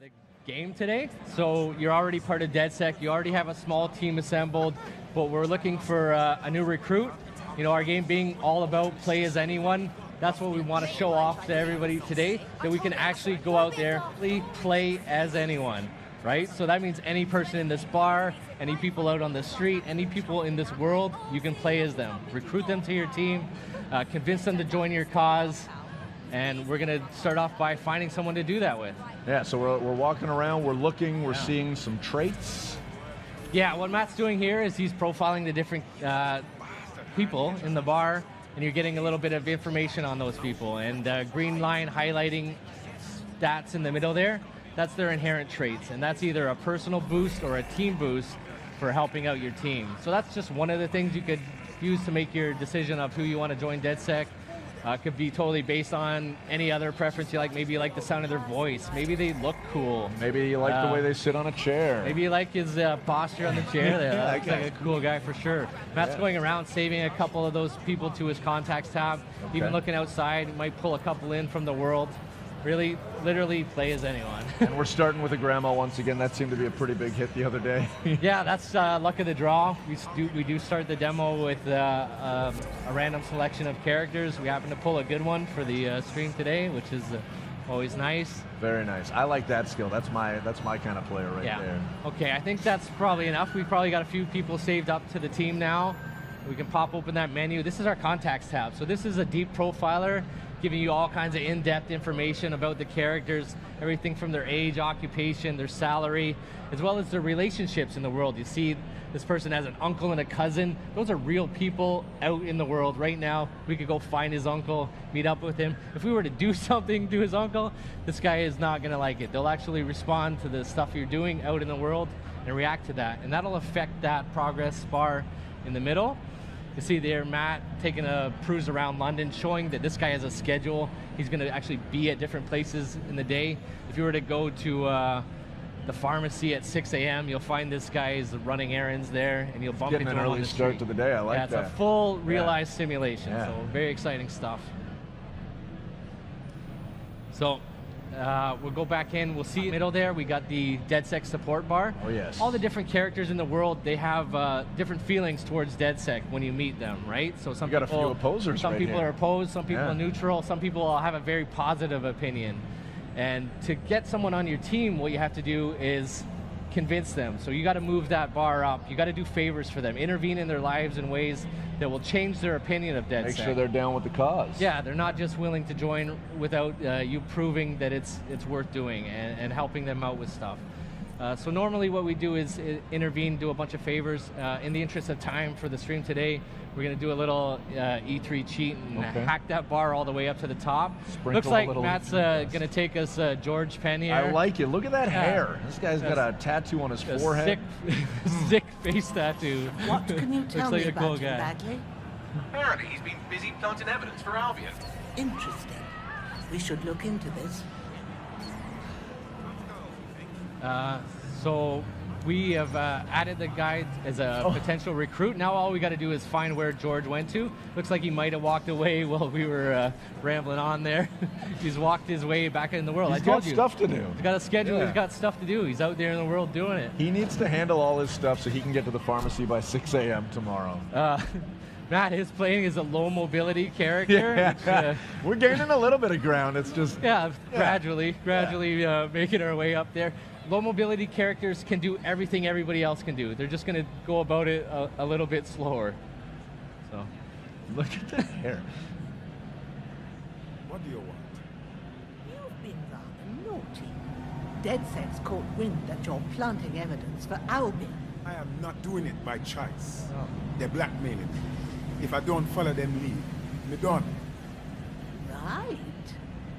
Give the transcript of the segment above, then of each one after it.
The game today. So you're already part of DedSec. You already have a small team assembled, but we're looking for a new recruit. You know, our game being all about play as anyone. That's what we want to show off to everybody today, that we can actually go out there, play as anyone, right? So that means any person in this bar, any people out on the street, any people in this world, you can play as them. Recruit them to your team, convince them to join your cause, and we're going to start off by finding someone to do that with. Yeah, so we're walking around, we're looking, we're seeing some traits. Yeah, what Matt's doing here is he's profiling the different people in the bar, and you're getting a little bit of information on those people. And green line highlighting stats in the middle there, that's their inherent traits. And that's either a personal boost or a team boost for helping out your team. So that's just one of the things you could use to make your decision of who you want to join DedSec. Could be totally based on any other preference you like. Maybe you like the sound of their voice. Maybe they look cool. Maybe you like the way they sit on a chair. Maybe you like his posture on the chair there. That looks like a cool guy for sure. Matt's going around saving a couple of those people to his contacts tab. Okay. Even looking outside, he might pull a couple in from the world. Really, literally play as anyone. And we're starting with a grandma once again. That seemed to be a pretty big hit the other day. Yeah, that's luck of the draw. We do start the demo with a random selection of characters. We happen to pull a good one for the stream today, which is always nice. Very nice. I like that skill. That's my kind of player right there. Okay, I think that's probably enough. We've probably got a few people saved up to the team now. We can pop open that menu. This is our contacts tab. So this is a deep profiler, giving you all kinds of in-depth information about the characters, everything from their age, occupation, their salary, as well as their relationships in the world. You see this person has an uncle and a cousin. Those are real people out in the world right now. We could go find his uncle, meet up with him. If we were to do something to his uncle, this guy is not gonna like it. They'll actually respond to the stuff you're doing out in the world and react to that. And that'll affect that progress bar in the middle. You see there Matt taking a cruise around London, showing that this guy has a schedule. He's going to actually be at different places in the day. If you were to go to the pharmacy at 6 a.m., you'll find this guy is running errands there, and you'll bump into him on the street. Getting an early start to the day. I like that. Yeah, it's a full realized simulation, so very exciting stuff. So we'll go back in. We'll see in the middle there. We got the DedSec support bar. Oh, yes. All the different characters in the world, they have different feelings towards DedSec when you meet them, right? So some got people, a few opposers. Some right people here. are opposed. Some people are neutral. Some people have a very positive opinion. And to get someone on your team, what you have to do is convince them. So you got to move that bar up. You got to do favors for them. Intervene in their lives in ways that will change their opinion of DedSec. Make sure they're down with the cause. Yeah, they're not just willing to join without you proving that it's worth doing and helping them out with stuff. So normally what we do is intervene, do a bunch of favors. In the interest of time for the stream today, we're going to do a little E3 cheat and hack that bar all the way up to the top. Sprinkle Looks like Matt's going to take us George Penn here. I like it. Look at that hair. This guy's got a tattoo on his forehead. Sick face tattoo. What can you tell me a about cool him, guy. Bagley? Apparently he's been busy planting evidence for Albion. Interesting. We should look into this. So we have added the guy as a potential recruit. Now all we got to do is find where George went to. Looks like he might have walked away while we were rambling on there. He's walked his way back in the world. He's I told got you. stuff to do. He's got a schedule. He's got stuff to do. He's out there in the world doing it. He needs to handle all his stuff so he can get to the pharmacy by 6 a.m. tomorrow. Matt is playing as a low mobility character. Which, we're gaining a little bit of ground. It's just gradually making our way up there. Low mobility characters can do everything everybody else can do. They're just going to go about it a little bit slower. So, look at that hair. What do you want? You've been rather naughty. DedSec's caught wind that you're planting evidence for Albion. I am not doing it by choice. They're blackmailing me. If I don't follow them lead, me done. Right.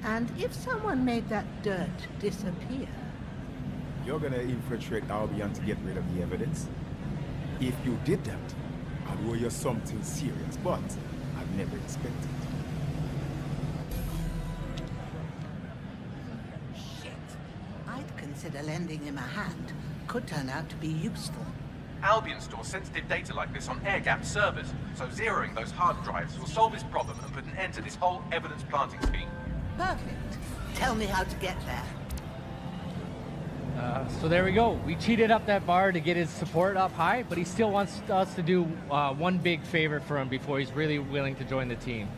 And if someone made that dirt disappear? You're gonna infiltrate Albion to get rid of the evidence? If you did that, I'd owe you something serious, but I'd never expected. Shit. I'd consider lending him a hand. Could turn out to be useful. Albion stores sensitive data like this on air-gapped servers, so zeroing those hard drives will solve this problem and put an end to this whole evidence planting scheme. Perfect. Tell me how to get there. So there we go. We cheated up that bar to get his support up high, but he still wants us to do one big favor for him before he's really willing to join the team.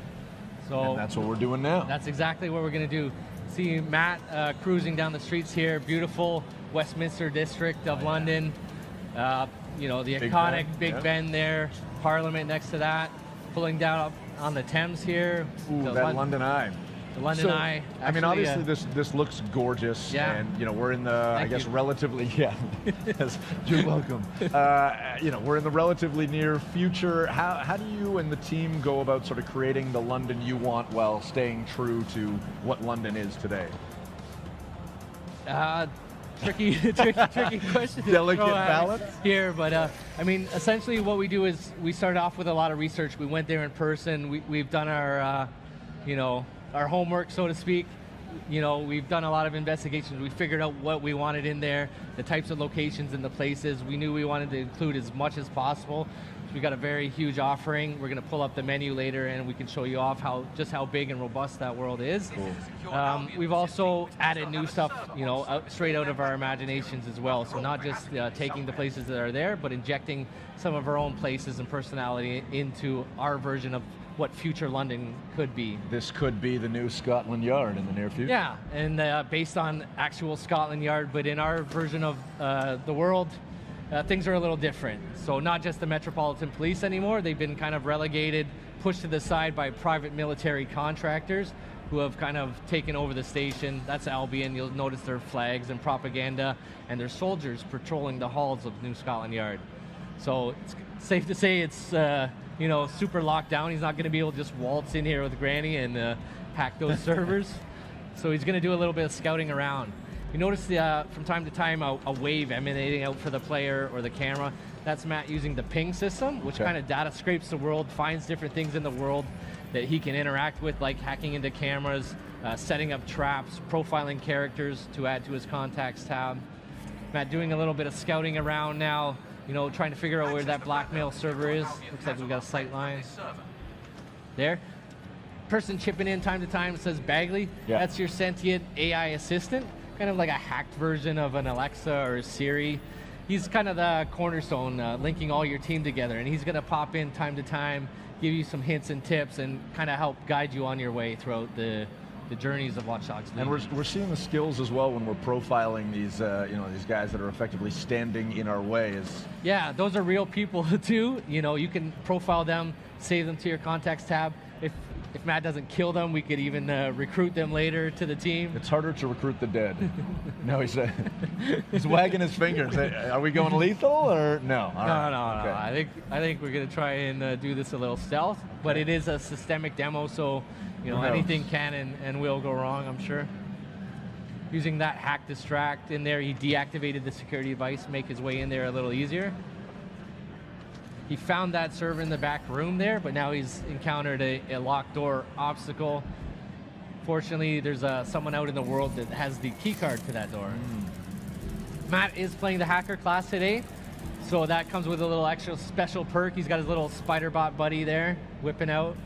So And that's what we're doing now. that's exactly what we're going to do. See Matt cruising down the streets here, beautiful Westminster district of London. You know, the Big iconic Ben, Big yeah. Ben there, Parliament next to that, pulling down up on the Thames here. Ooh, the that London Eye. The London So, Eye. I mean, Actually, obviously this looks gorgeous, Yeah. and you know we're in the I Thank guess you. relatively yes, you're welcome. You know we're in the relatively near future. How do you and the team go about sort of creating the London you want while staying true to what London is today? tricky question. to Delicate throw at me balance? here, but I mean, essentially what we do is we start off with a lot of research. We went there in person. We've done our, you know, our homework, so to speak. You know, we've done a lot of investigations. We figured out what we wanted in there, the types of locations and the places. We knew we wanted to include as much as possible. So we got a very huge offering. We're going to pull up the menu later, and we can show you off just how big and robust that world is. We've also added new stuff, you know, straight out of our imaginations as well. So not just taking the places that are there, but injecting some of our own places and personality into our version of what future London could be. This could be the new Scotland Yard in the near future. Yeah, and based on actual Scotland Yard, but in our version of the world, things are a little different. So not just the Metropolitan Police anymore, they've been kind of relegated, pushed to the side by private military contractors who have kind of taken over the station. That's Albion. You'll notice their flags and propaganda and their soldiers patrolling the halls of New Scotland Yard. So it's safe to say it's you know, super locked down. He's not going to be able to just waltz in here with Granny and hack those servers. So he's going to do a little bit of scouting around. You notice from time to time a wave emanating out for the player or the camera. That's Matt using the ping system, which Okay. kind of data scrapes the world, finds different things in the world that he can interact with, like hacking into cameras, setting up traps, profiling characters to add to his contacts tab. Matt doing a little bit of scouting around now, you know, trying to figure out where that blackmail server is. Looks like we've got a sight line there. Person chipping in time to time says Bagley. Yeah. That's your sentient AI assistant, kind of like a hacked version of an Alexa or a Siri. He's kind of the cornerstone, linking all your team together, and he's going to pop in time to time, give you some hints and tips, and kind of help guide you on your way throughout the journeys of Watch Dogs And Legion. we're seeing the skills as well when we're profiling these you know, these guys that are effectively standing in our way. Yeah, those are real people too. You know, you can profile them, save them to your contacts tab. If Matt doesn't kill them, we could even recruit them later to the team. It's harder to recruit the dead. No, he's wagging his fingers. Are we going lethal or no? All right. No. Okay. I think we're gonna try and do this a little stealth, but it is a systemic demo, so you know Who knows? anything can and will go wrong, I'm sure. Using that hack distract in there, he deactivated the security device, make his way in there a little easier. He found that server in the back room there, but now he's encountered a locked door obstacle. Fortunately, there's someone out in the world that has the key card to that door. Matt is playing the hacker class today, so that comes with a little extra special perk. He's got his little spider bot buddy there, whipping out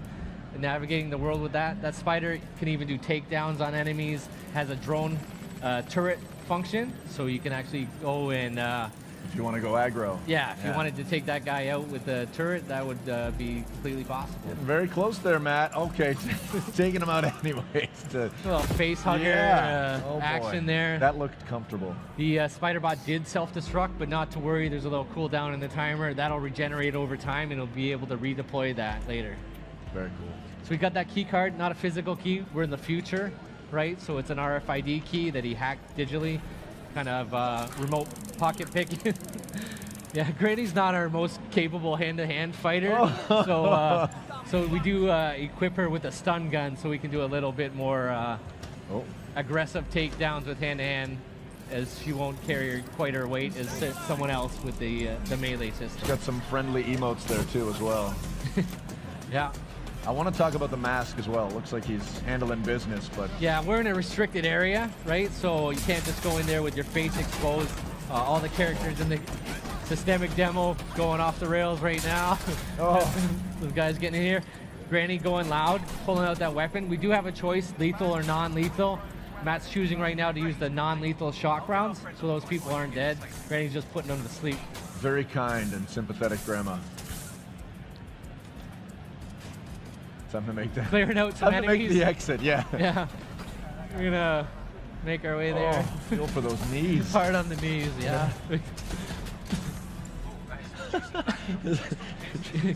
and navigating the world with that. That spider can even do takedowns on enemies, has a drone turret function, so you can actually go and If you want to go aggro. yeah, if you wanted to take that guy out with the turret, that would be completely possible. Getting very close there, Matt. Okay, taking him out anyways. A little face hugger Oh, boy. action there. That looked comfortable. The spider bot did self-destruct, but not to worry. There's a little cooldown in the timer. That'll regenerate over time, and it'll be able to redeploy that later. Very cool. So we got that key card, not a physical key. We're in the future, right? So it's an RFID key that he hacked digitally, kind of remote pocket picking. Yeah, Granny's not our most capable hand-to-hand fighter, so we do equip her with a stun gun, so we can do a little bit more aggressive takedowns with hand-to-hand, as she won't carry quite her weight as someone else with the melee system. Got some friendly emotes there too as well. Yeah. I want to talk about the mask as well. Looks like he's handling business, but Yeah, we're in a restricted area, right? So you can't just go in there with your face exposed. All the characters in the systemic demo going off the rails right now. Those guys getting in here. Granny going loud, pulling out that weapon. We do have a choice, lethal or non-lethal. Matt's choosing right now to use the non-lethal shock rounds, so those people aren't dead. Granny's just putting them to sleep. Very kind and sympathetic grandma. Time to make that. Clearing out some Time to make enemies. the exit, yeah. Yeah. We're gonna make our way there. Oh, feel for those knees. Hard on the knees, yeah.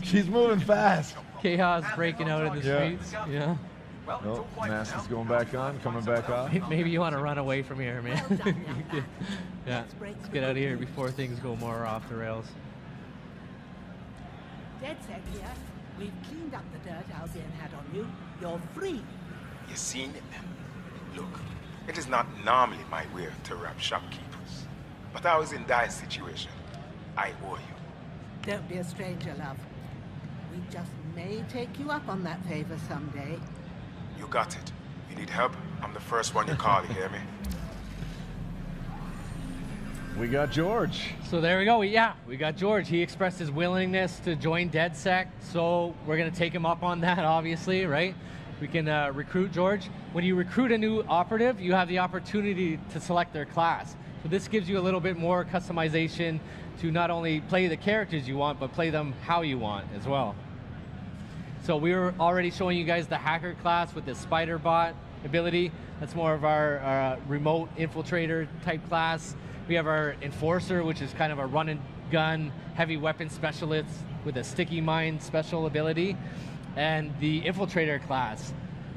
She's moving fast. Chaos breaking out in the Yeah. streets. Yeah. Well, it's Oh, all quiet mask now. is going back on, coming back off. Maybe you want to run away from here, man. Well done, young man. Yeah. Let's break Let's get out of here before things go more off the rails. DedSec here. We've cleaned up the dirt Albion had on you. You're free. You seen it? Look, it is not normally my way to rob shopkeepers. But I was in dire situation. I owe you. Don't be a stranger, love. We just may take you up on that favor someday. You got it. You need help? I'm the first one you call, you hear me? We got George. So there we go. Yeah, we got George. He expressed his willingness to join DedSec, so we're going to take him up on that, obviously, right? We can recruit George. When you recruit a new operative, you have the opportunity to select their class. So this gives you a little bit more customization to not only play the characters you want, but play them how you want as well. So we were already showing you guys the hacker class with the spider bot ability. That's more of our remote infiltrator type class. We have our enforcer, which is kind of a run and gun heavy weapon specialist with a sticky mine special ability. And the infiltrator class,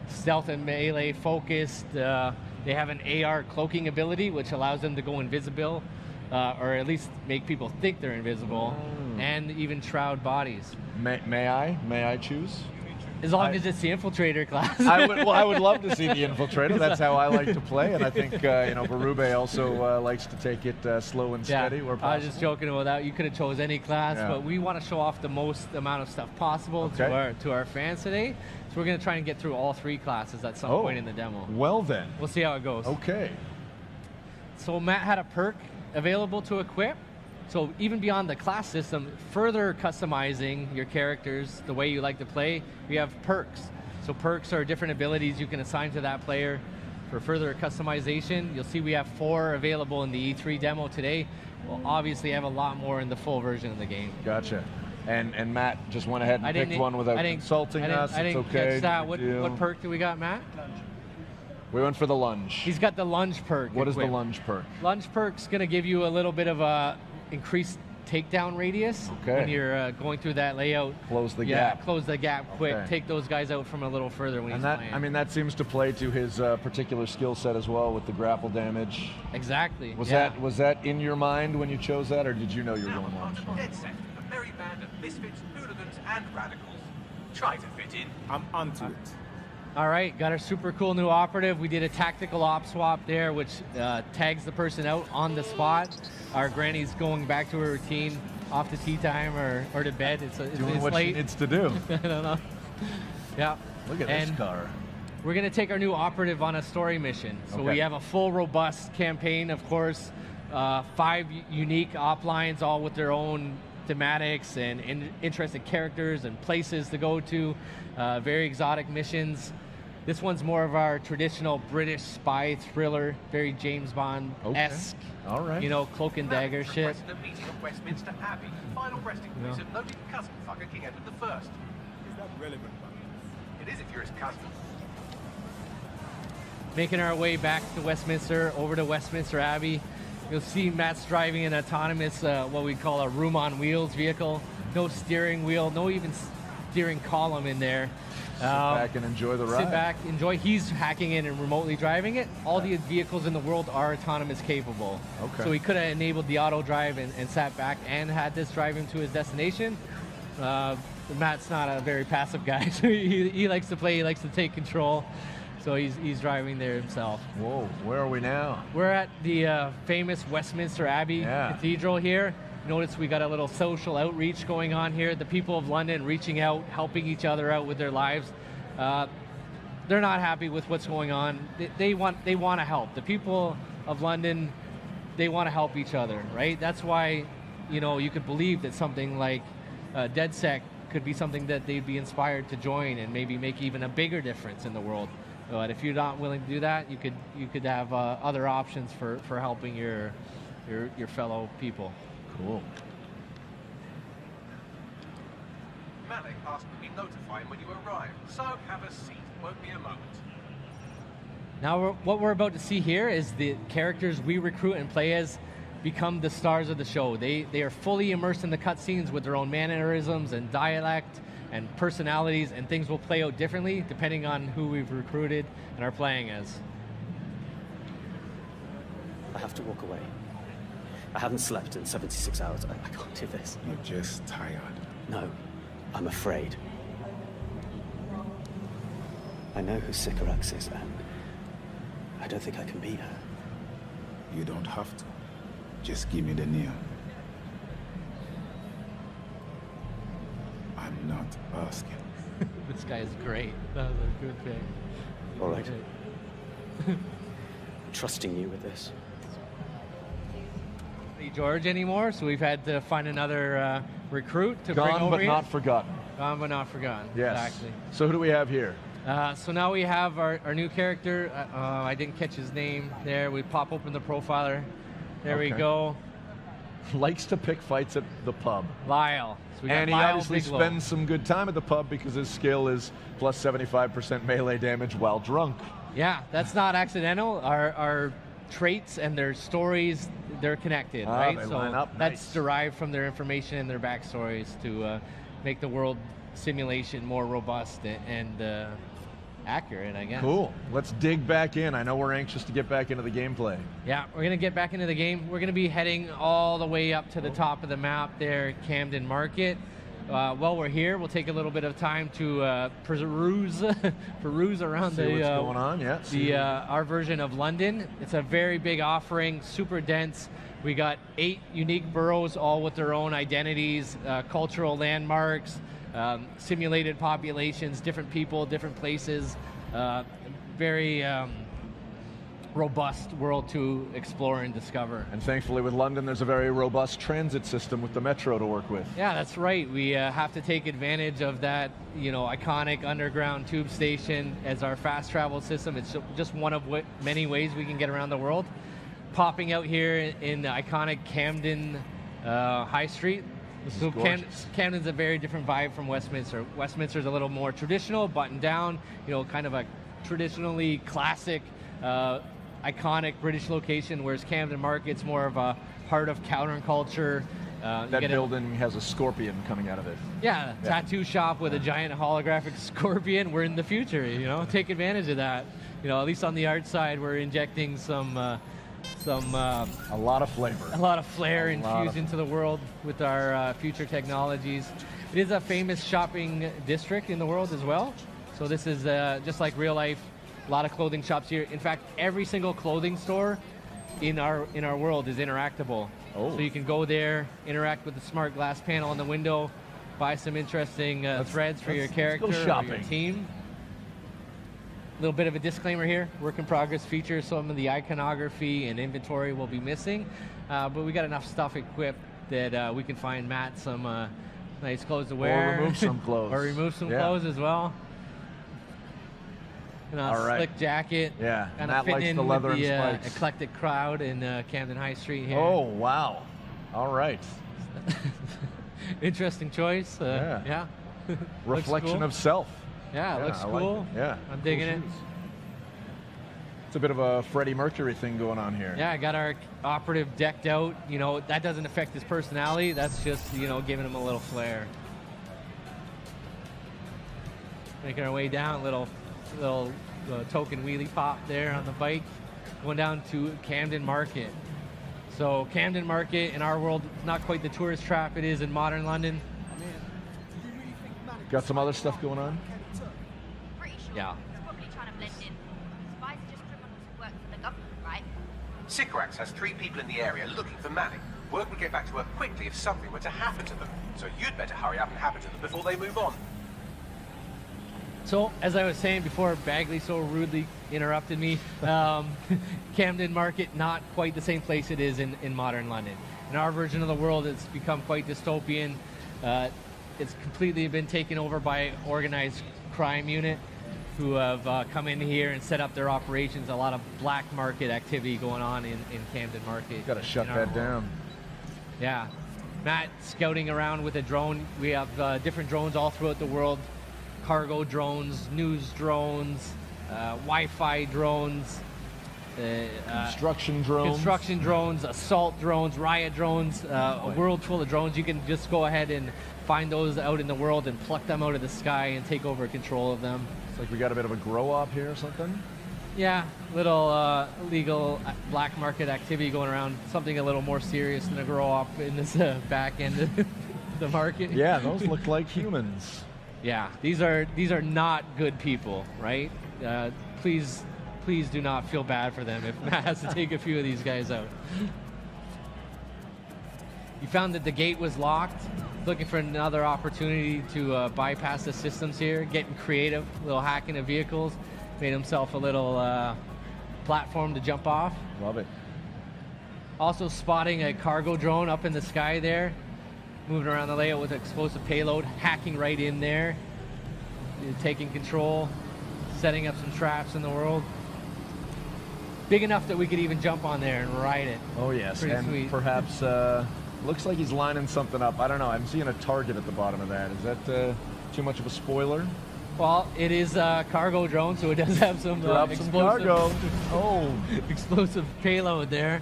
stealth and melee focused. They have an AR cloaking ability, which allows them to go invisible, or at least make people think they're invisible, and even shroud bodies. May I choose? As long as it's the infiltrator class. I would love to see the infiltrator. That's how I like to play, and I think Berube also likes to take it slow and steady where possible. I was just joking about that. You could have chose any class, Yeah. but we want to show off the most amount of stuff possible to our fans today. So we're going to try and get through all 3 classes at some point in the demo. Well then. We'll see how it goes. Okay. So Matt had a perk available to equip. So even beyond the class system, further customizing your characters the way you like to play, we have perks. So perks are different abilities you can assign to that player for further customization. You'll see we have 4 available in the E3 demo today. We'll obviously have a lot more in the full version of the game. Gotcha. And Matt just went ahead and picked one without consulting us. I didn't It's okay. catch that. no What big deal. perk do we got, Matt? We went for the lunge. He's got the lunge perk. What is the equipped. lunge perk? Lunge perk's going to give you a little bit of a increased takedown radius when you're going through that layout. Close the Yeah, gap. close the gap quick. Okay. Take those guys out from a little further when And he's that, playing. I mean, that seems to play to his particular skill set as well with the grapple damage. Exactly. Was yeah. was that in your mind when you chose that, or did you know you were Now going we're lunge? part of DedSec, a merry band of misfits, hooligans, and radicals. Try to fit in. I'm onto it. All right, got our super cool new operative. We did a tactical op swap there, which tags the person out on the spot. Our granny's going back to her routine, off to tea time or to bed. It's Doing what late. she needs to do. I don't know. Yeah. Look at And this car. we're going to take our new operative on a story mission. So Okay. we have a full, robust campaign, of course. 5 unique op lines, all with their own thematics and interesting characters and places to go to. Very exotic missions. This one's more of our traditional British spy thriller, very James Bond-esque. Okay. All right. You know, cloak and dagger shit. Requested a meeting at Westminster Abbey, final resting place of noted cousin fucker King Edward I. Is that relevant, man? It is if you're his cousin. Making our way back to Westminster, over to Westminster Abbey. You'll see Matt's driving an autonomous, what we call a room on wheels vehicle. No steering wheel, no even steering column in there. Sit back and enjoy the ride. Sit back, enjoy. He's hacking in and remotely driving it. All the vehicles in the world are autonomous capable. Okay. So he could have enabled the auto drive and sat back and had this drive him to his destination. Matt's not a very passive guy, so he likes to play, he likes to take control. So he's driving there himself. Whoa, where are we now? We're at the famous Westminster Abbey Cathedral here. Notice we got a little social outreach going on here. The people of London reaching out, helping each other out with their lives. They're not happy with what's going on. They want to help. The people of London, they want to help each other, right? That's why, you could believe that something like DedSec could be something that they'd be inspired to join and maybe make even a bigger difference in the world. But if you're not willing to do that, you could have other options for helping your fellow people. Cool. Malik asked that we notify him when you arrive, so have a seat. Won't be a moment. Now, what we're about to see here is the characters we recruit and play as become the stars of the show. They are fully immersed in the cutscenes with their own mannerisms and dialect and personalities, and things will play out differently depending on who we've recruited and are playing as. I have to walk away. I haven't slept in 76 hours. I can't do this. You're just tired. No, I'm afraid. I know who Sycorax is, and I don't think I can beat her. You don't have to. Just give me the name. I'm not asking. This guy is great. That was a good pick. All right. Trusting you with this. Not George anymore, so we've had to find another recruit to bring Gone over but here. not forgotten. Gone but not forgotten. Yes. Exactly. So who do we have here? So now we have our new character. I didn't catch his name there. We pop open the profiler. There we Okay. go. Likes to pick fights at the pub. Lyle. So we got And he Lyle obviously Bigelow. spends some good time at the pub because his skill is plus 75% melee damage while drunk. Yeah, that's not accidental. Our traits and their stories, they're connected, Ah, right? they So line up. that's Nice. derived from their information and their backstories to make the world simulation more robust and accurate, I guess. Cool. Let's dig back in. I know we're anxious to get back into the gameplay. Yeah, we're going to get back into the game. We're going to be heading all the way up to the top of the map there, Camden Market. While we're here, we'll take a little bit of time to peruse around See what's going on, yeah. our version of London. It's a very big offering, super dense. We got 8 unique boroughs, all with their own identities, cultural landmarks, simulated populations, different people, different places. Very robust world to explore and discover. And thankfully with London, there's a very robust transit system with the metro to work with. Yeah, that's right. We have to take advantage of that, iconic underground tube station as our fast travel system. It's just one of many ways we can get around the world. Popping out here in the iconic Camden High Street. This So is gorgeous. Camden's a very different vibe from Westminster. Westminster's a little more traditional, buttoned down, kind of a traditionally classic, iconic British location, whereas Camden Market's more of a heart of counterculture. That building has a scorpion coming out of it. Yeah, tattoo shop with a giant holographic scorpion. We're in the future, take advantage of that. At least on the art side, we're injecting a lot of flavor. a lot of flair A lot infused of- into the world with our future technologies. It is a famous shopping district in the world as well. So this is just like real life, a lot of clothing shops here. In fact, every single clothing store in our world is interactable. Oh. So you can go there, interact with the smart glass panel on the window, buy some interesting threads for your let's go character or your shopping. team. A little bit of a disclaimer here, work in progress features, some of the iconography and inventory will be missing, but we got enough stuff equipped that we can find Matt some nice clothes to wear. remove some clothes. Or remove some Yeah. clothes as well. All right. Slick jacket. Yeah, Kind Matt of fitting likes in the leather with the and spikes. eclectic crowd in Camden High Street here. Oh, wow. All right. Interesting choice. Yeah. Yeah. Looks Reflection cool. of self. Yeah, it looks I like cool. it. Yeah. I'm digging Cool it. shoes. It's a bit of a Freddie Mercury thing going on here. Yeah, I got our operative decked out. That doesn't affect his personality. That's just, giving him a little flair. Making our way down, little token wheelie pop there on the bike. Going down to Camden Market. So Camden Market in our world, not quite the tourist trap it is in modern London. Got some other stuff going on? Pretty sure. Yeah. He's probably trying to blend in. Spies are just criminals who work for the government, right? Sycorax has 3 people in the area looking for Malik. Word would get back to work quickly if something were to happen to them. So you'd better hurry up and happen to them before they move on. So, as I was saying before, Bagley so rudely interrupted me. Camden Market, not quite the same place it is in modern London. In our version of the world, it's become quite dystopian. It's completely been taken over by organized crime unit. who have come in here and set up their operations. A lot of black market activity going on in Camden Market. Got to shut in our that world. down. Yeah. Matt scouting around with a drone. We have different drones all throughout the world. Cargo drones, news drones, Wi-Fi drones, Construction drones. assault drones, riot drones, a world full of drones. You can just go ahead and find those out in the world and pluck them out of the sky and take over control of them. It's like we got a bit of a grow up here or something. Yeah, little illegal black market activity going around. Something a little more serious than a grow up in this back end of the market. Yeah, those look like humans. Yeah, these are not good people, right? Please do not feel bad for them if Matt has to take a few of these guys out. You found that the gate was locked. Looking for another opportunity to bypass the systems here. Getting creative, a little hacking of vehicles. Made himself a little platform to jump off. Love it. Also spotting a cargo drone up in the sky there. Moving around the layout with explosive payload. Hacking right in there. Taking control. Setting up some traps in the world. Big enough that we could even jump on there and ride it. Oh yes, Pretty and sweet. perhaps looks like he's lining something up. I don't know. I'm seeing a target at the bottom of that. Is that too much of a spoiler? Well, it is a cargo drone, so it does have some Drop some cargo. Oh, explosive payload there.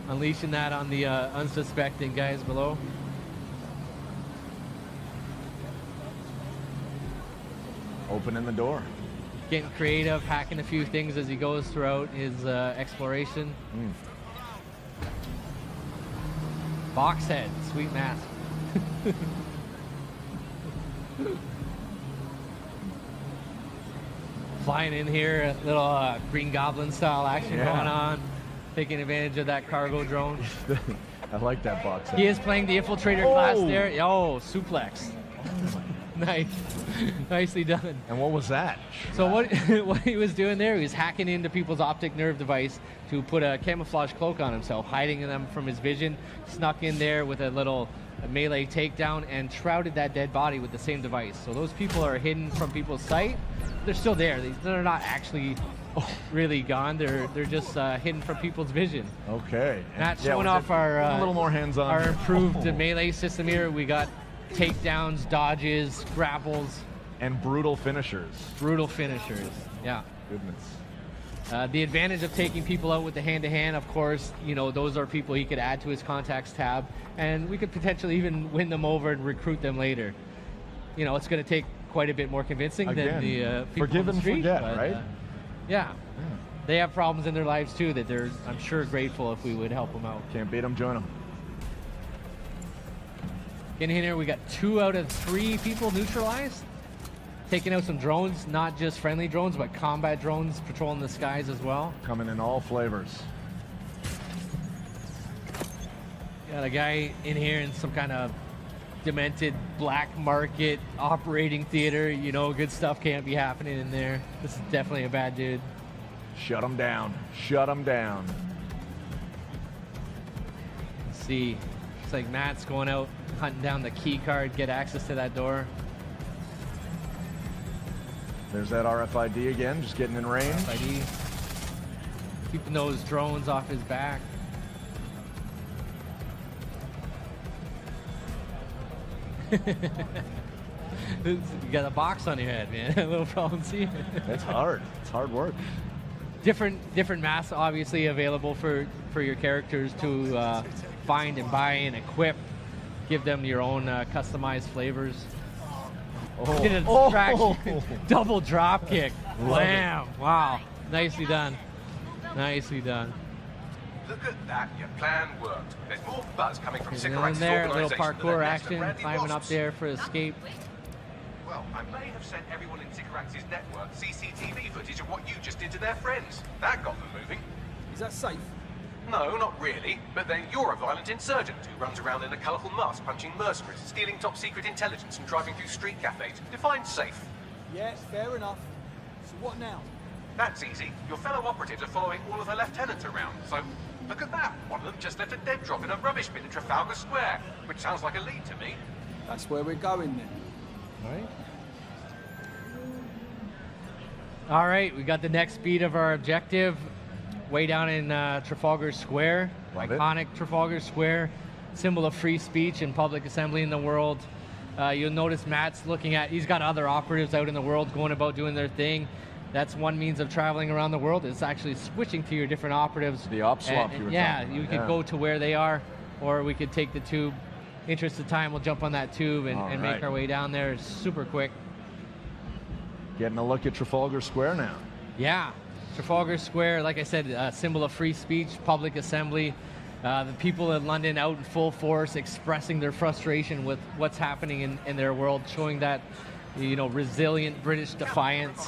Unleashing that on the unsuspecting guys below. opening the door. Getting creative, hacking a few things as he goes throughout his exploration. Box head, sweet mask. Flying in here, a little Green Goblin style action going on. Taking advantage of that cargo drone. I like that box head. He is playing the infiltrator class there. Oh, suplex. Nice. Nicely done. And what was that? So what he was doing there, he was hacking into people's optic nerve device to put a camouflage cloak on himself, hiding them from his vision, snuck in there with a little melee takedown and shrouded that dead body with the same device. So those people are hidden from people's sight. They're still there. They're not actually really gone. They're just hidden from people's vision. Okay. Not showing off our a little more hands-on. Our improved melee system here. We got takedowns, dodges, grapples, and brutal finishers. Brutal finishers. Yeah. Goodness. The advantage of taking people out with the hand-to-hand, of course, you know, those are people he could add to his contacts tab, and we could potentially even win them over and recruit them later. You know, it's going to take quite a bit more convincing than the people forgive on the and street, forget, but, right? Yeah. They have problems in their lives too that they're, I'm sure, grateful if we would help them out. Can't beat them, join them. Getting in here, we got 2 out of 3 people neutralized. Taking out some drones, not just friendly drones, but combat drones patrolling the skies as well. Coming in all flavors. Got a guy in here in some kind of demented black market operating theater. You know, good stuff can't be happening in there. This is definitely a bad dude. Shut him down. Shut him down. Let's see. Looks like Matt's going out, hunting down the key card, get access to that door. There's that RFID again, just getting in range. RFID. Keeping those drones off his back. You got a box on your head, man. A little problem see. It's hard. It's hard work. Different masks obviously available for your characters to find and buy and equip. Give them your own customized flavors. Oh. Get a distraction. Double drop kick. Wham! Wow. Nicely done. Nicely done. Look at that, your plan worked. There's more buzz coming from In Sycorax's there, a little organisation than parkour the nest of action, Randy climbing up Wasps. there for escape. Well, I may have sent everyone in Sycorax's network CCTV footage of what you just did to their friends. That got them moving. Is that safe? No, not really. But then you're a violent insurgent who runs around in a colourful mask punching mercenaries, stealing top secret intelligence and driving through street cafes. Define safe. Yeah, fair enough. So what now? That's easy. Your fellow operatives are following all of the lieutenants around. So, look at that. One of them just left a dead drop in a rubbish bin in Trafalgar Square, which sounds like a lead to me. That's where we're going then. Right? All right, we got the next beat of our objective way down in Trafalgar Square. Love it. Iconic Trafalgar Square, symbol of free speech and public assembly in the world. You'll notice Matt's looking at, he's got other operatives out in the world going about doing their thing. That's one means of traveling around the world. It's actually switching to your different operatives. The op swap you were yeah, talking you about, could yeah. go to where they are, or we could take the tube. Interest of time, we'll jump on that tube and, All and right. make our way down there. It's super quick. Getting a look at Trafalgar Square now. Yeah, Trafalgar Square, like I said, a symbol of free speech, public assembly. The people in London out in full force expressing their frustration with what's happening in their world, showing that, you know, resilient British defiance.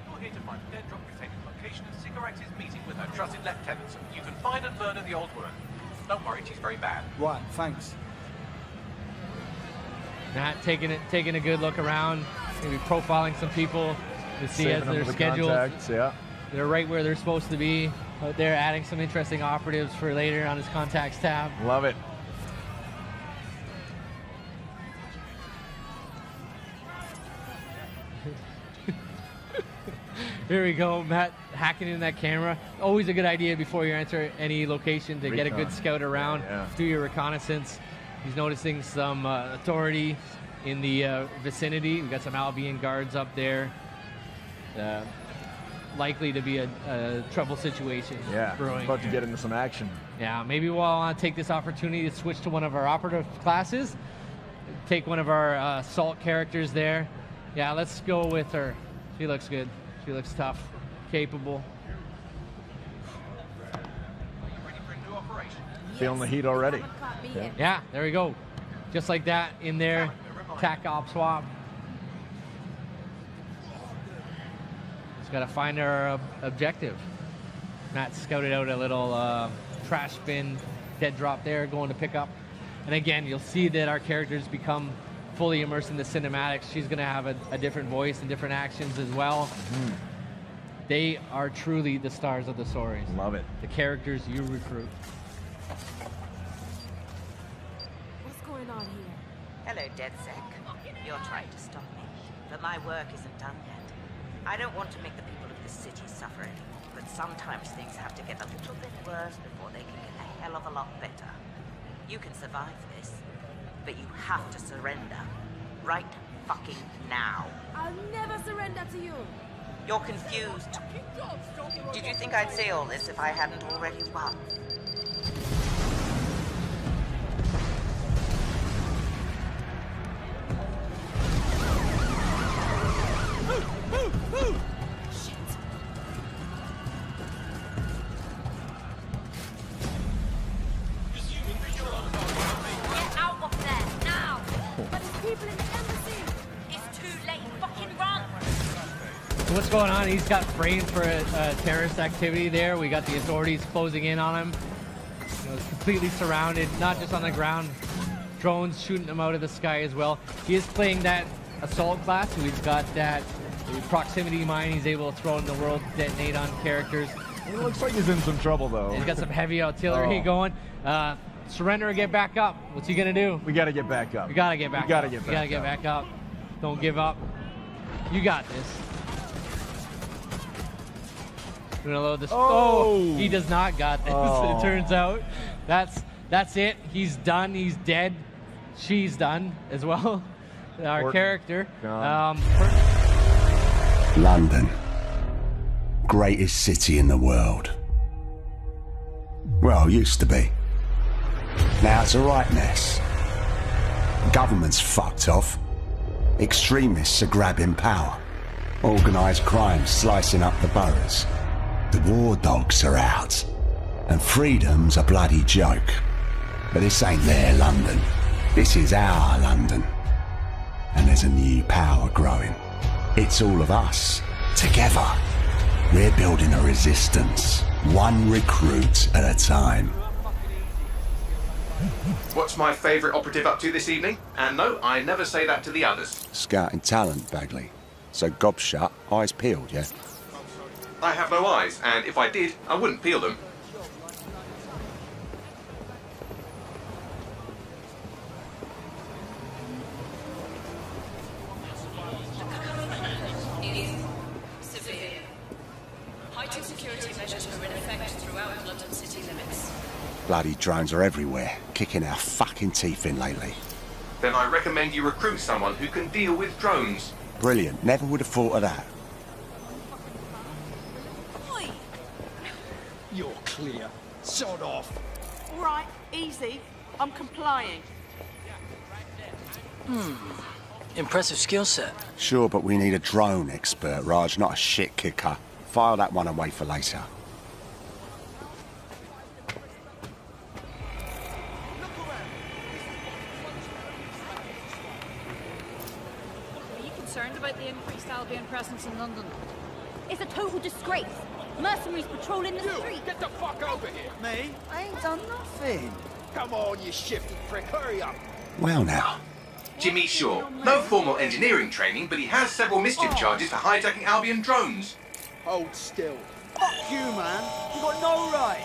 You're here to find a dead drop protected location, and Cigarettes is meeting with her trusted lieutenants. You can find and murder the old woman. Don't worry, she's very bad. Right, thanks. Matt taking a good look around, maybe profiling some people to see as Saving them their for the schedules. contacts, yeah. They're right where they're supposed to be. Out there adding some interesting operatives for later on his contacts tab. Love it. Here we go, Matt hacking in that camera. Always a good idea before you enter any location to get a good Recon. scout around, Yeah. do your reconnaissance. He's noticing some authority in the vicinity. We've got some Albion guards up there. Likely to be a trouble situation Yeah, brewing. about to here. get into some action. Yeah, maybe we'll want to take this opportunity to switch to one of our operative classes. Take one of our assault characters there. Yeah, let's go with her. She looks good. She looks tough, capable. Are you ready for a new operation? Feeling the heat already. Yeah, there we go. Just like that in there. TAC op swap. Just got to find our objective. Matt scouted out a little trash bin dead drop there, going to pick up. And again, you'll see that our characters become fully immersed in the cinematics. She's going to have a different voice and different actions as well. They are truly the stars of the stories. Love it. The characters you recruit. What's going on here? Hello, DedSec. You're trying to stop me, but my work isn't done yet. I don't want to make the people of this city suffer anymore, but sometimes things have to get a little bit worse before they can get a hell of a lot better. You can survive this, but you have to surrender. Right fucking now. I'll never surrender to you. You're confused. Did you think I'd say all this if I hadn't already won? Get out of there, now! But it's people in the embassy. It's too late, fucking run! So what's going on? He's got framed for a terrorist activity there. We got the authorities closing in on him. You know, completely surrounded, not just on the ground. Drones shooting him out of the sky as well. He is playing that assault class, so he's got that proximity mine he's able to throw in the world, detonate on characters. It looks like he's in some trouble, though. He's got some heavy artillery Oh. going. Surrender or get back up. What's he gonna do? We got to get back up. We gotta get back We gotta up. get We back gotta get up. back up. Don't give up. You got this. We're gonna load this. Oh! He does not got this. Oh. It turns out that's it. He's done. He's dead. She's done as well. Our Or- character. Gone. London. Greatest city in the world. Well, used to be. Now it's a right mess. Government's fucked off. Extremists are grabbing power. Organised crime slicing up the boroughs. The war dogs are out. And freedom's a bloody joke. But this ain't their London. This is our London. And there's a new power growing. It's all of us, together. We're building a resistance, one recruit at a time. What's my favourite operative up to this evening? And no, I never say that to the others. Scouting talent, Bagley. So gob shut, eyes peeled, yeah? I have no eyes, and if I did, I wouldn't peel them. Is severe. London city limits. Bloody drones are everywhere, kicking our fucking teeth in lately. Then I recommend you recruit someone who can deal with drones. Brilliant. Never would have thought of that. Oi! You're clear. Sod off. All right, easy. I'm complying. Impressive skill set. Sure, but we need a drone expert, Raj, not a shit kicker. File that one away for later. Are you concerned about the increased Albion presence in London? It's a total disgrace. Mercenaries patrolling the street. Get the fuck over here! Me? I ain't done nothing. Come on, you shifty prick, hurry up. Well now. Jimmy Shaw. No formal engineering training, but he has several mischief charges for hijacking Albion drones. Hold still. Fuck you, man. You got no right.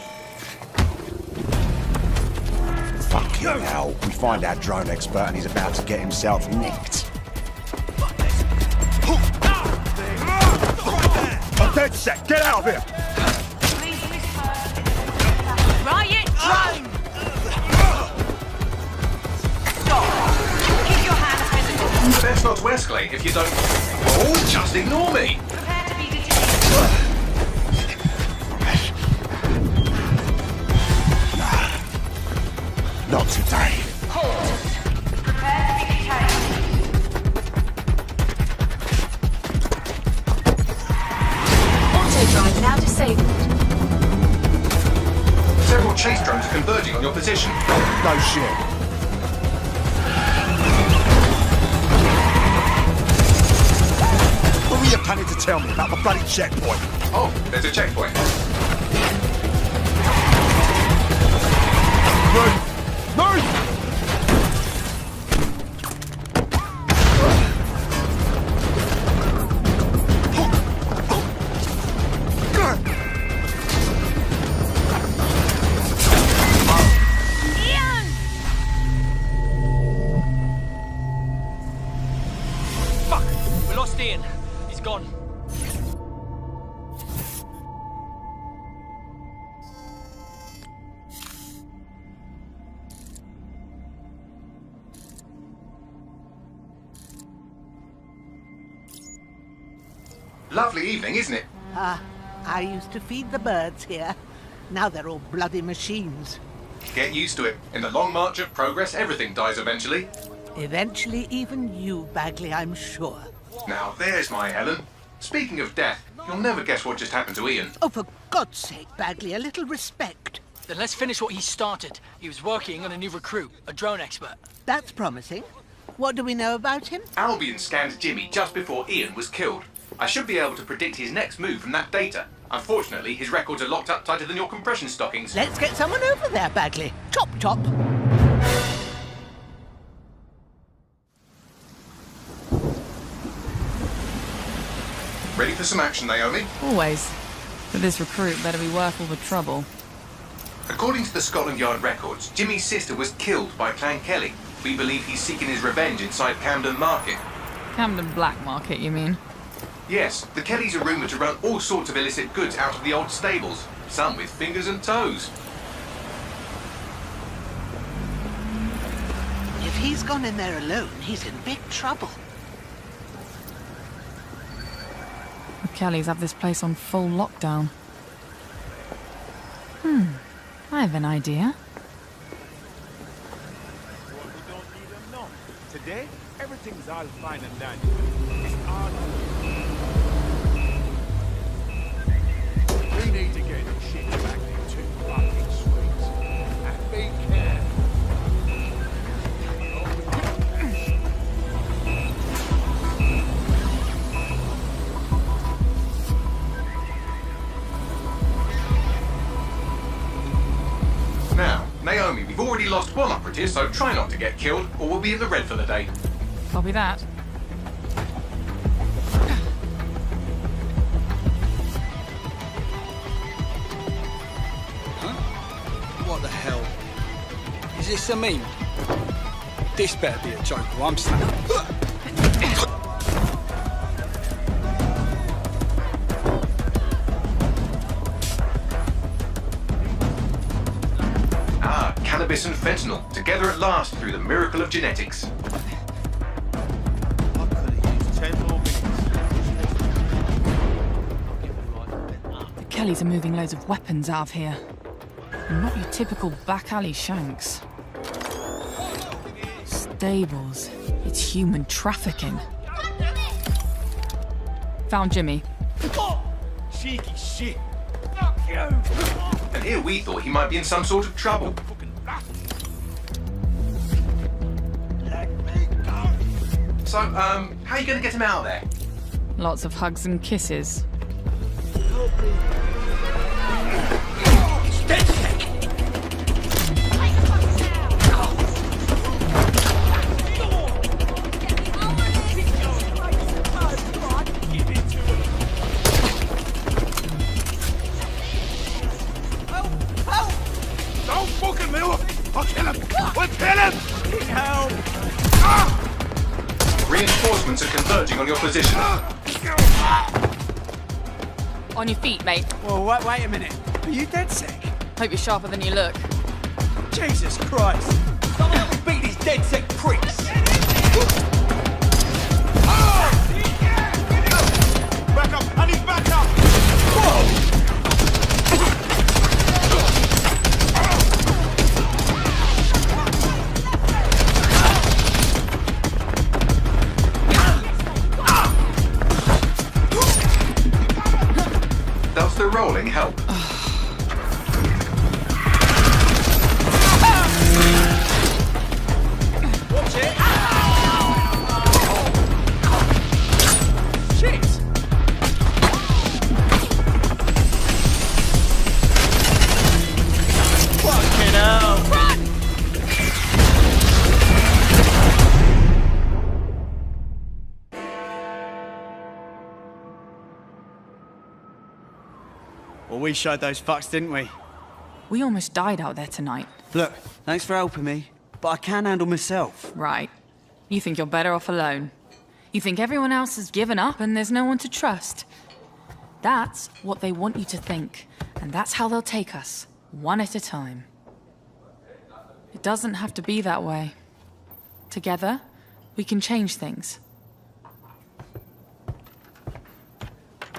Fuck you now. We find our drone expert and he's about to get himself nicked. I'm dead set. Get out of here. Riot drone! Stop. Keep your hands visible. Best not to escalate if you don't... Oh, just ignore me! Prepare to be detained. Not today. Halt. Prepare to be detained. Auto-drive now disabled. Several chase drones are converging on your position. No shit. What were you planning to tell me about the bloody checkpoint? Oh, there's a checkpoint. Move! Fuck! We lost Ian. He's gone. Lovely evening, isn't it? I used to feed the birds here. Now they're all bloody machines. Get used to it. In the long march of progress, everything dies eventually. Eventually, even you, Bagley, I'm sure. Now, there's my Helen. Speaking of death, you'll never guess what just happened to Ian. Oh, for God's sake, Bagley, a little respect. Then let's finish what he started. He was working on a new recruit, a drone expert. That's promising. What do we know about him? Albion scanned Jimmy just before Ian was killed. I should be able to predict his next move from that data. Unfortunately, his records are locked up tighter than your compression stockings. Let's get someone over there, Bagley. Chop, chop. Ready for some action, Naomi? Always. But this recruit better be worth all the trouble. According to the Scotland Yard records, Jimmy's sister was killed by Clan Kelly. We believe he's seeking his revenge inside Camden Market. Camden Black Market, you mean? Yes, the Kellys are rumoured to run all sorts of illicit goods out of the old stables. Some with fingers and toes. If he's gone in there alone, he's in big trouble. The Kellys have this place on full lockdown. I have an idea. Today, everything's all fine and dandy. It's all... We need to get this shit back into fucking streets. And be careful. Now, Naomi, we've already lost one operative, so try not to get killed, or we'll be in the red for the day. Copy that. What the hell? Is this a meme? This better be a joke or I'm snapping. cannabis and fentanyl, together at last through the miracle of genetics. The Kellys are moving loads of weapons out of here. And not your typical back alley shanks. Stables. It's human trafficking. Found Jimmy. Cheeky shit. Fuck you. And here we thought he might be in some sort of trouble. So, how are you going to get him out of there? Lots of hugs and kisses. Don't fucking move! I'll kill him! We'll kill him! Help! Reinforcements are converging on your position. On your feet, mate. Well, wait a minute. Are you dead sick? Hope you're sharper than you look. Jesus Christ! Someone help me beat these dead sick pricks! Back up! I need back up! Whoa! Does the rolling help? Watch it! Shit! Fucking hell! Run! Well, we showed those fucks, didn't we? We almost died out there tonight. Look, thanks for helping me, but I can handle myself. Right. You think you're better off alone. You think everyone else has given up and there's no one to trust. That's what they want you to think, and that's how they'll take us, one at a time. It doesn't have to be that way. Together, we can change things.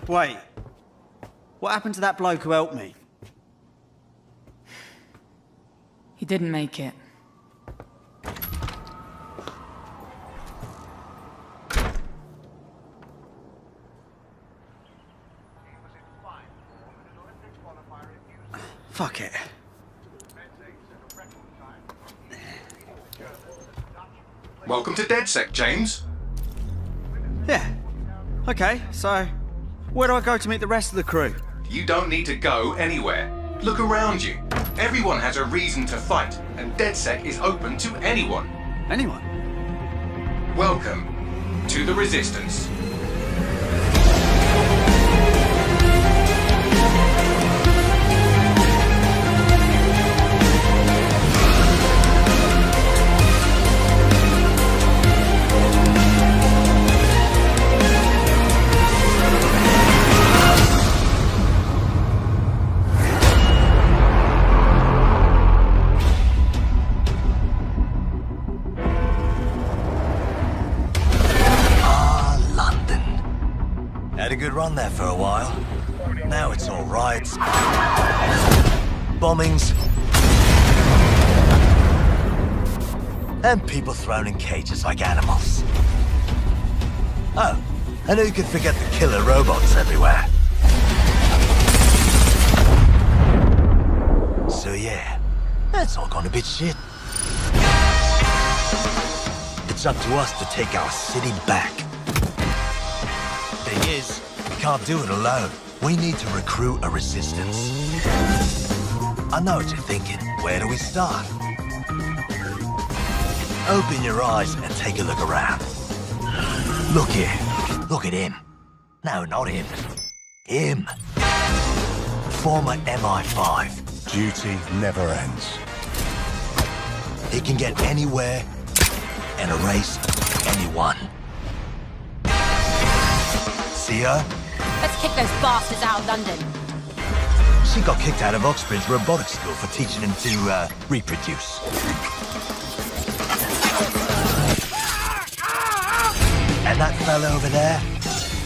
Wait. What happened to that bloke who helped me? He didn't make it. Fuck it. Welcome to DedSec, James. Yeah. Okay, so where do I go to meet the rest of the crew? You don't need to go anywhere. Look around you. Everyone has a reason to fight, and DedSec is open to anyone. Anyone? Welcome to the Resistance. Had a good run there for a while. Now it's all riots, bombings, and people thrown in cages like animals. Oh, and who could forget the killer robots everywhere? So yeah, that's all gone a bit shit. It's up to us to take our city back. Thing is, we can't do it alone. We need to recruit a resistance. I know what you're thinking. Where do we start? Open your eyes and take a look around. Look here. Look at him. No, not him. Him. Former MI5. Duty never ends. He can get anywhere and erase anyone. See her? Let's kick those bastards out of London. She got kicked out of Oxbridge Robotics School for teaching him to reproduce. And that fella over there?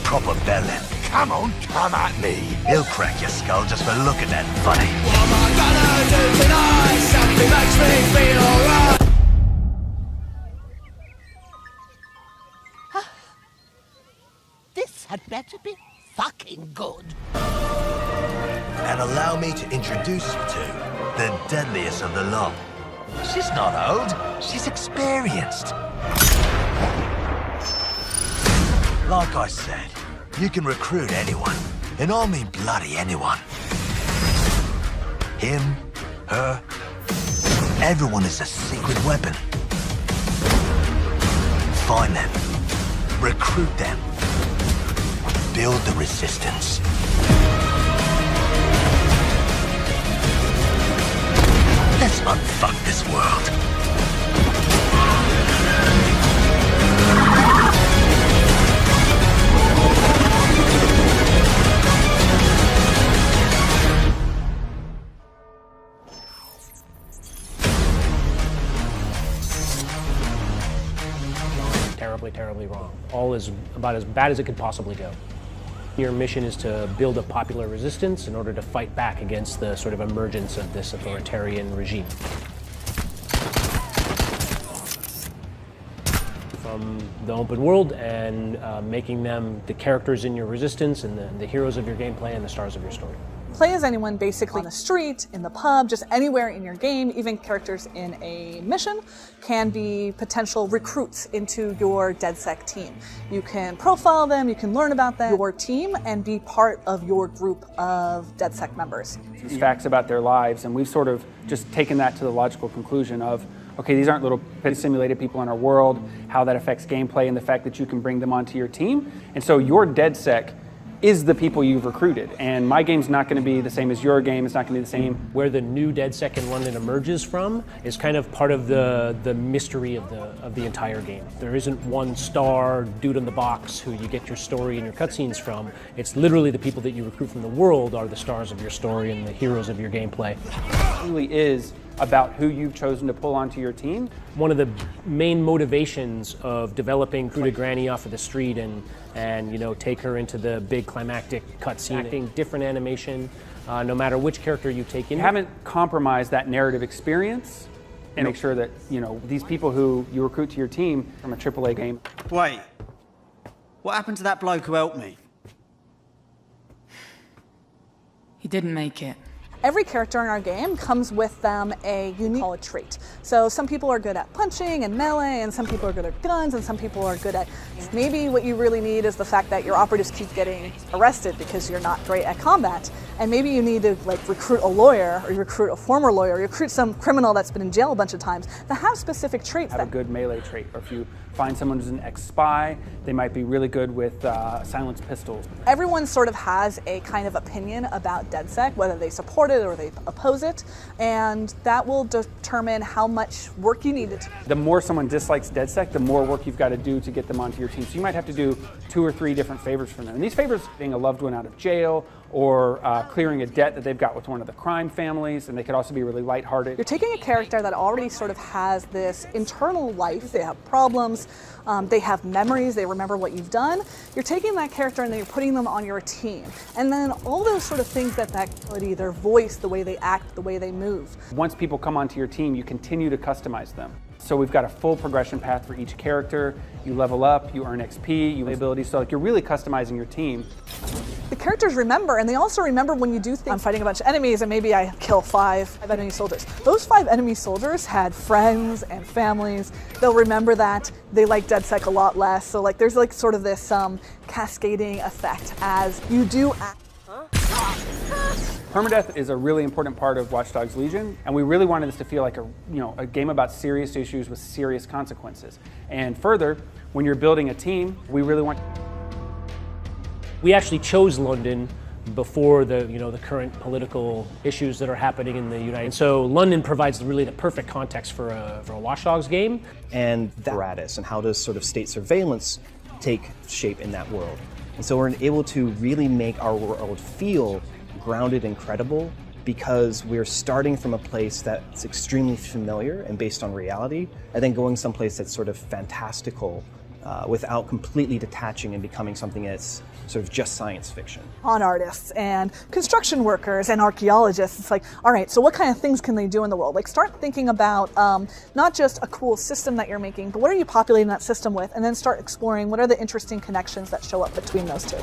Proper bellend. Come on, come at me. He'll crack your skull just for looking that funny. What am I gonna do tonight? Something makes me feel alright. This had better be fucking good. And allow me to introduce you to the deadliest of the lot. She's not old, she's experienced. Like I said, you can recruit anyone, and I mean bloody anyone. Him, her, everyone is a secret weapon. Find them, recruit them, build the resistance. Let's unfuck this world. Terribly wrong. All is about as bad as it could possibly go. Your mission is to build a popular resistance in order to fight back against the sort of emergence of this authoritarian regime. From the open world and making them the characters in your resistance and the heroes of your gameplay and the stars of your story. Play as anyone basically on the street, in the pub, just anywhere in your game. Even characters in a mission can be potential recruits into your DedSec team. You can profile them, you can learn about them, your team, and be part of your group of DedSec members. These facts about their lives, and we've sort of just taken that to the logical conclusion of, okay, these aren't little simulated people in our world, how that affects gameplay and the fact that you can bring them onto your team. And so your DedSec is the people you've recruited. And my game's not going to be the same as your game. It's not going to be the same. Where the new DedSec in London emerges from is kind of part of the mystery of the entire game. There isn't one star dude in the box who you get your story and your cutscenes from. It's literally the people that you recruit from the world are the stars of your story and the heroes of your gameplay. It really is about who you've chosen to pull onto your team. One of the main motivations of developing Crew to Granny off of the street and you know, take her into the big climactic cutscene, different animation, no matter which character you take in. You haven't compromised that narrative experience and make sure that, you know, these people who you recruit to your team from a AAA game. Wait, what happened to that bloke who helped me? He didn't make it. Every character in our game comes with them a unique trait. So some people are good at punching and melee, and some people are good at guns, and some people are good at... Maybe what you really need is the fact that your operatives keep getting arrested because you're not great at combat. And maybe you need to like recruit a lawyer, or you recruit a former lawyer, or you recruit some criminal that's been in jail a bunch of times that have specific traits. Have a good melee trait. Or if you find someone who's an ex-spy, they might be really good with silenced pistols. Everyone sort of has a kind of opinion about DedSec, whether they support it or they oppose it, and that will determine how much work you need to do. The more someone dislikes DedSec, the more work you've got to do to get them onto your team. So you might have to do 2 or 3 different favors for them. And these favors being a loved one out of jail, or clearing a debt that they've got with one of the crime families, and they could also be really lighthearted. You're taking a character that already sort of has this internal life. They have problems, they have memories, they remember what you've done. You're taking that character and then you're putting them on your team. And then all those sort of things that quality, their voice, the way they act, the way they move. Once people come onto your team, you continue to customize them. So we've got a full progression path for each character. You level up, you earn XP, you have abilities, so like you're really customizing your team. The characters remember, and they also remember when you do things. I'm fighting a bunch of enemies, and maybe I kill 5 enemy soldiers. Those 5 enemy soldiers had friends and families. They'll remember that. They like DedSec a lot less. So like there's like sort of this cascading effect as you do act. Permadeath is a really important part of Watch Dogs Legion, and we really wanted this to feel like a game about serious issues with serious consequences. And further, when you're building a team, we really want... We actually chose London before the current political issues that are happening in the United States. So London provides really the perfect context for a Watch Dogs game. And that apparatus, and how does sort of state surveillance take shape in that world. And so we're able to really make our world feel grounded and credible because we're starting from a place that's extremely familiar and based on reality, and then going someplace that's sort of fantastical without completely detaching and becoming something that's sort of just science fiction. On artists and construction workers and archaeologists, it's like, all right, so what kind of things can they do in the world? Like, start thinking about not just a cool system that you're making, but what are you populating that system with, and then start exploring what are the interesting connections that show up between those two.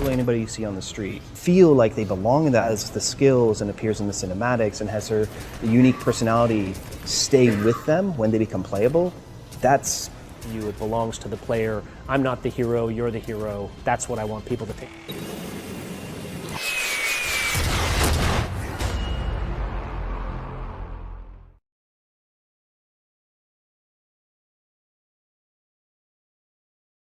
Anybody you see on the street feel like they belong in that, as the skills and appears in the cinematics and has her unique personality stay with them when they become playable. That's it belongs to the player. I'm not the hero, you're the hero. That's what I want people to think.